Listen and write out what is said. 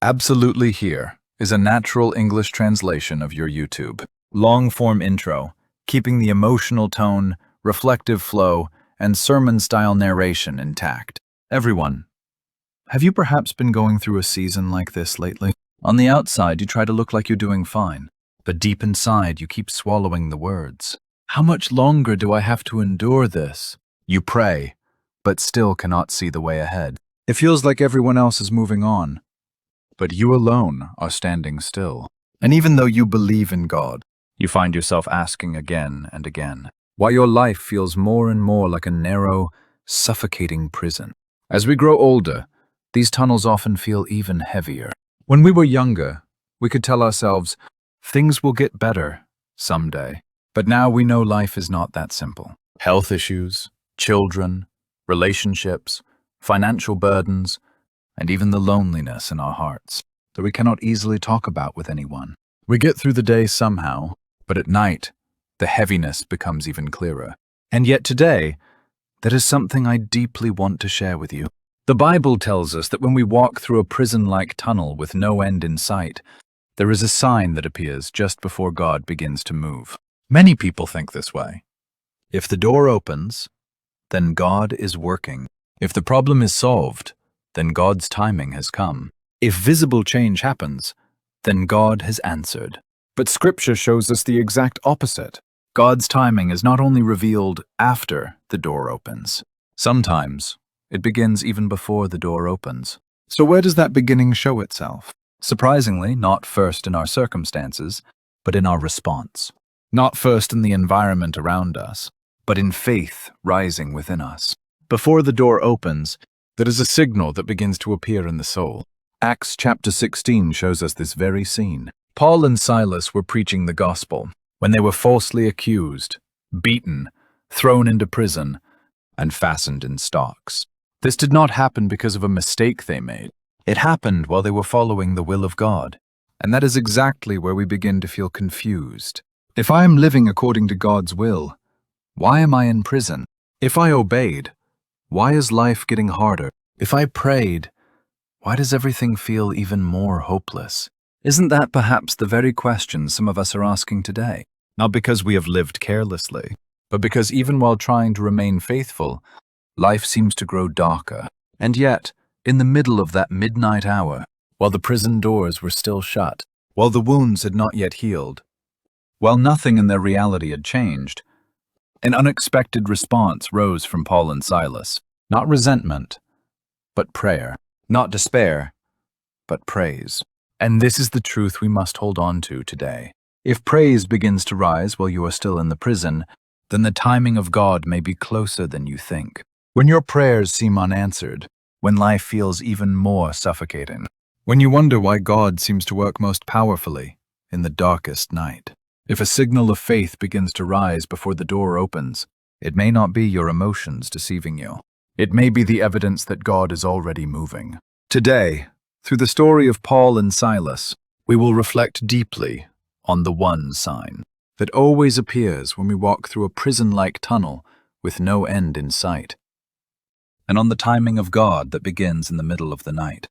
Absolutely Here is a natural English translation of your YouTube. Long-form intro, keeping the emotional tone, reflective flow, and sermon-style narration intact. Everyone, have you perhaps been going through a season like this lately? On the outside, you try to look like you're doing fine, but deep inside, you keep swallowing the words. How much longer do I have to endure this? You pray, but still cannot see the way ahead. It feels like everyone else is moving on, but you alone are standing still. And even though you believe in God, you find yourself asking again and again why your life feels more and more like a narrow, suffocating prison. As we grow older, these tunnels often feel even heavier. When we were younger, we could tell ourselves, things will get better someday. But now we know life is not that simple. Health issues, children, relationships, financial burdens, and even the loneliness in our hearts that we cannot easily talk about with anyone. We get through the day somehow, but at night, the heaviness becomes even clearer. And yet today, that is something I deeply want to share with you. The Bible tells us that when we walk through a prison-like tunnel with no end in sight, there is a sign that appears just before God begins to move. Many people think this way. If the door opens, then God is working. If the problem is solved, then God's timing has come. If visible change happens, then God has answered. But Scripture shows us the exact opposite. God's timing is not only revealed after the door opens. Sometimes, it begins even before the door opens. So where does that beginning show itself? Surprisingly, not first in our circumstances, but in our response. Not first in the environment around us, but in faith rising within us. Before the door opens, there is a signal that begins to appear in the soul. Acts chapter 16 shows us this very scene. Paul and Silas were preaching the gospel when they were falsely accused, beaten, thrown into prison, and fastened in stocks. This did not happen because of a mistake they made. It happened while they were following the will of God. And that is exactly where we begin to feel confused. If I am living according to God's will, why am I in prison? If I obeyed, why is life getting harder? If I prayed, why does everything feel even more hopeless? Isn't that perhaps the very question some of us are asking today? Not because we have lived carelessly, but because even while trying to remain faithful, life seems to grow darker. And yet, in the middle of that midnight hour, while the prison doors were still shut, while the wounds had not yet healed, while nothing in their reality had changed, an unexpected response rose from Paul and Silas. Not resentment, but prayer. Not despair, but praise. And this is the truth we must hold on to today. If praise begins to rise while you are still in the prison, then the timing of God may be closer than you think. When your prayers seem unanswered, when life feels even more suffocating, when you wonder why God seems to work most powerfully in the darkest night, if a signal of faith begins to rise before the door opens, it may not be your emotions deceiving you. It may be the evidence that God is already moving. Today, through the story of Paul and Silas, we will reflect deeply on the one sign that always appears when we walk through a prison-like tunnel with no end in sight, and on the timing of God that begins in the middle of the night.